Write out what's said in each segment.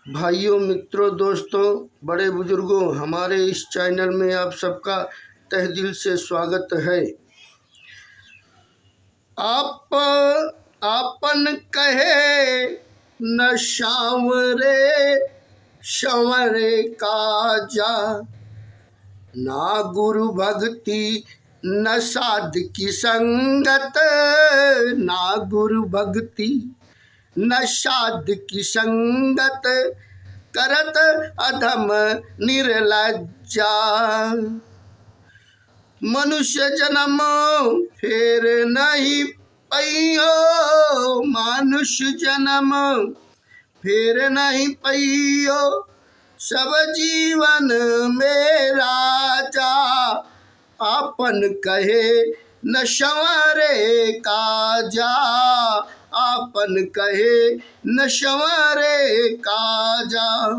भाइयों, मित्रों, दोस्तों, बड़े बुजुर्गों, हमारे इस चैनल में आप सबका तहे दिल से स्वागत है। आप आपन कहे न सांवरे संवरे काजा, ना गुरु भक्ति न साध की संगत, ना गुरु भक्ति न साध की संगत, करत अधम निर्लज्जा। मनुष्य जन्म फेर नहीं पैयो, मनुष्य जन्म फेर नहीं पैयो, सब जीवन में राजा। आपन कहे न संवरे काजा, आपन कहे न संवरे काजा।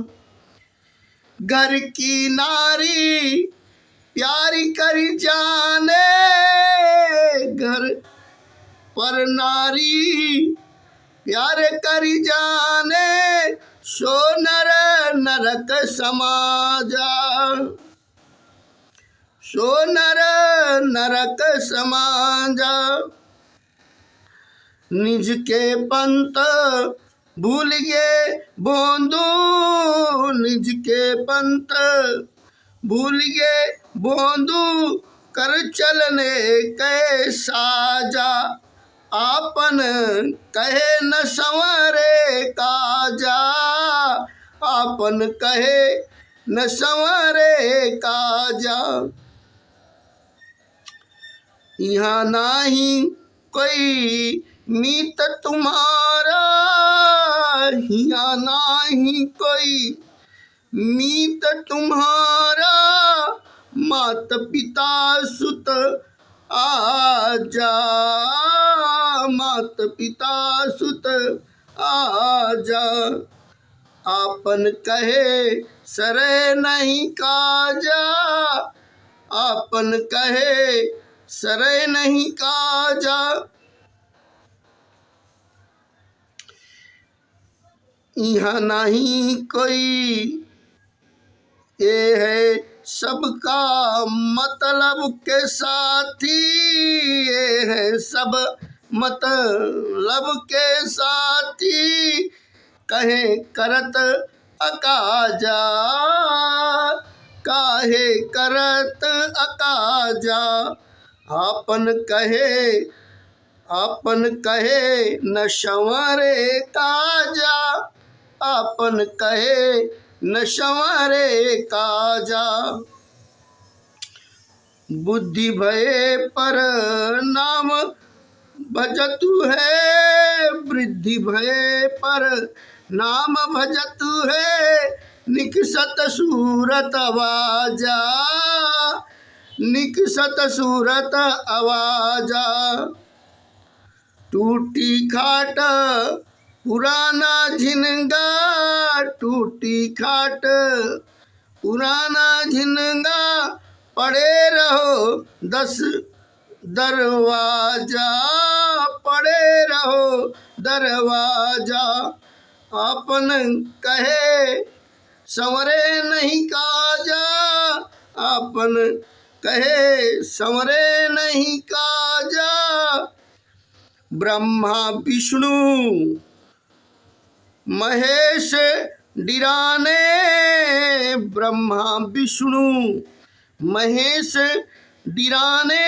घर की नारी प्यारी कर जाने, घर पर नारी प्यार कर जाने, सो नर नरक समाजा, सो नर नरक समाजा। निज के पंत भूल गए बोंदू, निज के पंत भूल गए बोंदू, कर चलने के साजा। आपन कहे न संवरे काजा, आपन कहे न संवरे काजा। यहाँ नाही कोई मीत तुम्हारा, यहाँ नाही कोई मीत तुम्हारा, मात पिता सुत आजा, मात पिता सुत आजा। आपन कहे सरे नहीं काजा, आपन कहे सरे नहीं काजा। यहाँ नहीं कोई ये है सबका मतलब के साथी, ये है सब मतलब के साथी, कहे करत अकाजा, काहे करत अकाजा। आपन कहे न संवरे काजा, आपन कहे न संवरे काजा। बुद्धि भये पर नाम भजतु है, वृद्धि भये पर नाम भजतु है, निकसत सूरत आवाजा, निकसत सूरत आवाजा। टूटी खाट पुराना झिनगा, टूटी खाट पुराना झिनगा, पड़े रहो 10 दरवाजा, पड़े रहो दरवाजा। आपन कहे संवरे नहीं काजा, आपन कहे संवरे नहीं काजा। ब्रह्मा विष्णु महेश डिराने, ब्रह्मा विष्णु महेश डिराने,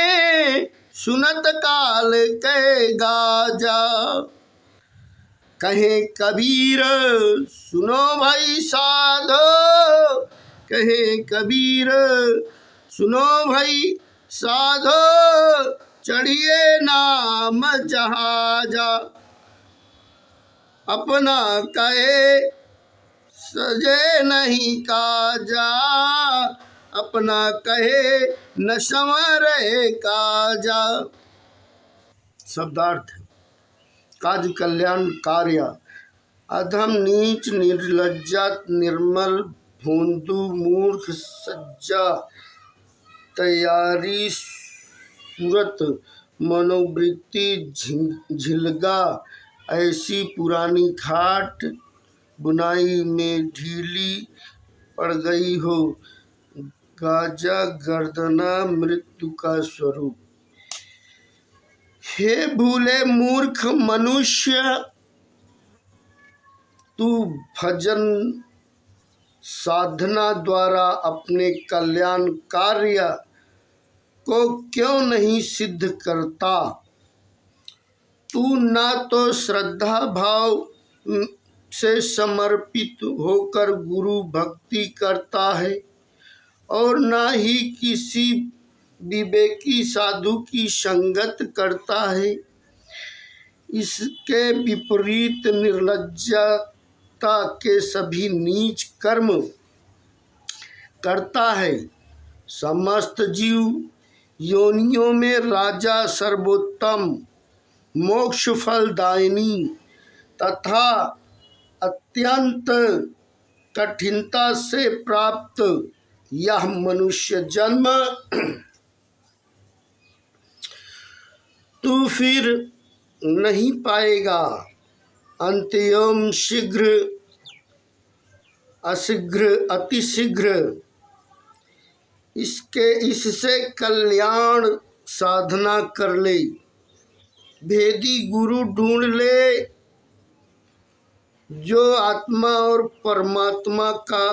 सुनत काल के गाजा। कहे कबीर सुनो भाई साधो, कहे कबीर सुनो भाई साधो, चढ़िए नाम जहाजा। अपना कहे सजे नहीं काजा, अपना कहे न संवरे काजा। शब्दार्थ: काज कल्याण कार्य, अधम नीच निर्लज्जा निर्मल भोंदू मूर्ख सज्जा, तैयारी सूरत मनोवृत्ति झिलगा, ऐसी पुरानी खाट बुनाई में ढीली पड़ गई हो। गाजा गर्दना मृत्यु का स्वरूप। हे भूले मूर्ख मनुष्य, तू भजन साधना द्वारा अपने कल्याण कार्य को क्यों नहीं सिद्ध करता। तू ना तो श्रद्धा भाव से समर्पित होकर गुरु भक्ति करता है और ना ही किसी विवेकी साधु की संगत करता है। इसके विपरीत निर्लज्जता के सभी नीच कर्म करता है। समस्त जीव योनियों में राजा सर्वोत्तम, मोक्ष फलदायिनी तथा अत्यंत कठिनता से प्राप्त यह मनुष्य जन्म तू फिर नहीं पाएगा। अंत्यों शीघ्र अशीघ्र अतिशीघ्र इससे कल्याण साधना कर ले। भेदी गुरु ढूंढ ले जो आत्मा और परमात्मा का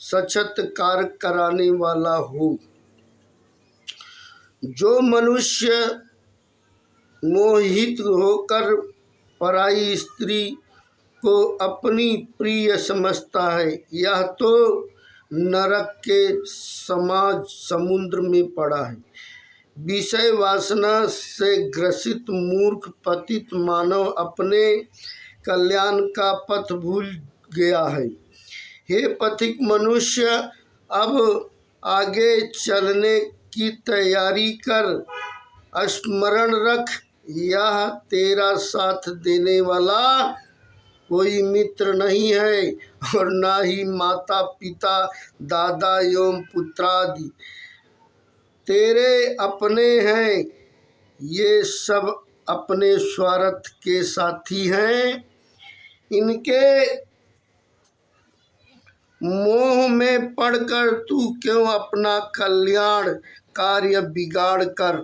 साक्षात्कार कराने वाला हो। जो मनुष्य मोहित होकर पराई स्त्री को अपनी प्रिय समझता है, यह तो नरक के समाज समुद्र में पड़ा है। विषय वासना से ग्रसित मूर्ख पतित मानव अपने कल्याण का पथ भूल गया है। हे पथिक मनुष्य, अब आगे चलने की तैयारी कर। स्मरण रख, यह तेरा साथ देने वाला कोई मित्र नहीं है और ना ही माता पिता दादा एवं पुत्रादि तेरे अपने हैं। ये सब अपने स्वार्थ के साथी हैं। इनके मोह में पड़कर तू क्यों अपना कल्याण कार्य बिगाड़ कर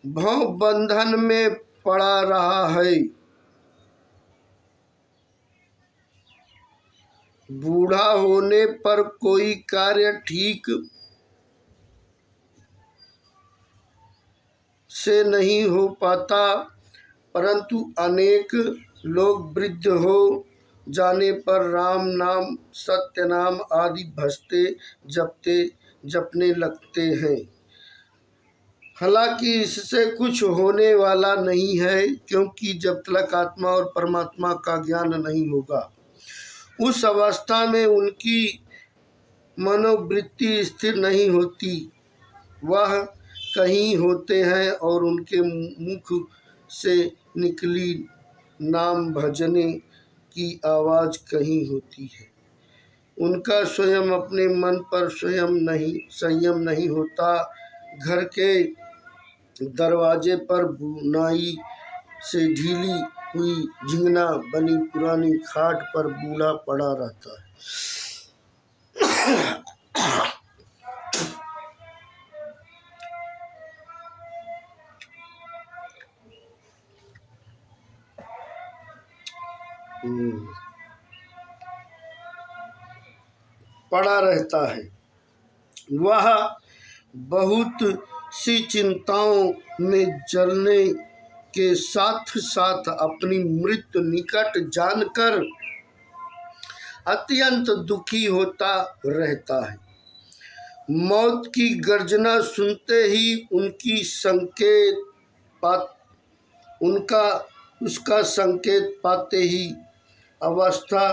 भव बंधन में पड़ा रहा है। बूढ़ा होने पर कोई कार्य ठीक से नहीं हो पाता, परंतु अनेक लोग वृद्ध हो जाने पर राम नाम सत्य नाम आदि भजते जपने लगते हैं। हालांकि इससे कुछ होने वाला नहीं है, क्योंकि जब तक आत्मा और परमात्मा का ज्ञान नहीं होगा उस अवस्था में उनकी मनोवृत्ति स्थिर नहीं होती। वह कहीं होते हैं और उनके मुख से निकली नाम भजने की आवाज़ कहीं होती है। उनका स्वयं अपने मन पर संयम नहीं होता। घर के दरवाजे पर बुनाई से ढीली हुई झिंगना बनी पुरानी खाट पर बूढ़ा पड़ा रहता है। पड़ा रहता है। वह बहुत सी चिंताओं में जलने के साथ साथ अपनी मृत्यु निकट जानकर अत्यंत दुखी होता रहता है। मौत की गर्जना सुनते ही उसका संकेत पाते ही अवस्था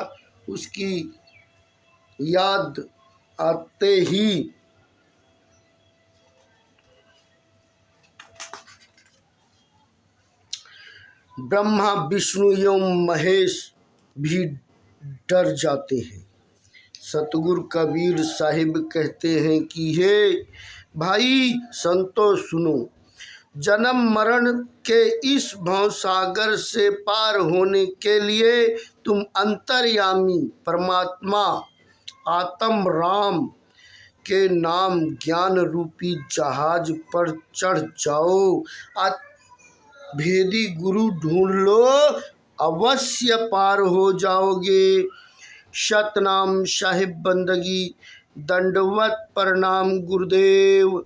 उसकी याद आते ही ब्रह्मा विष्णु एवं महेश भी डर जाते हैं। सतगुरु कबीर साहिब कहते हैं कि हे भाई संतो सुनो, जन्म मरण के इस भवसागर से पार होने के लिए तुम अंतर्यामी परमात्मा आत्म राम के नाम ज्ञान रूपी जहाज पर चढ़ जाओ, भेदी गुरु ढूंढ लो, अवश्य पार हो जाओगे। सतनाम साहिब बंदगी, दंडवत प्रणाम गुरुदेव।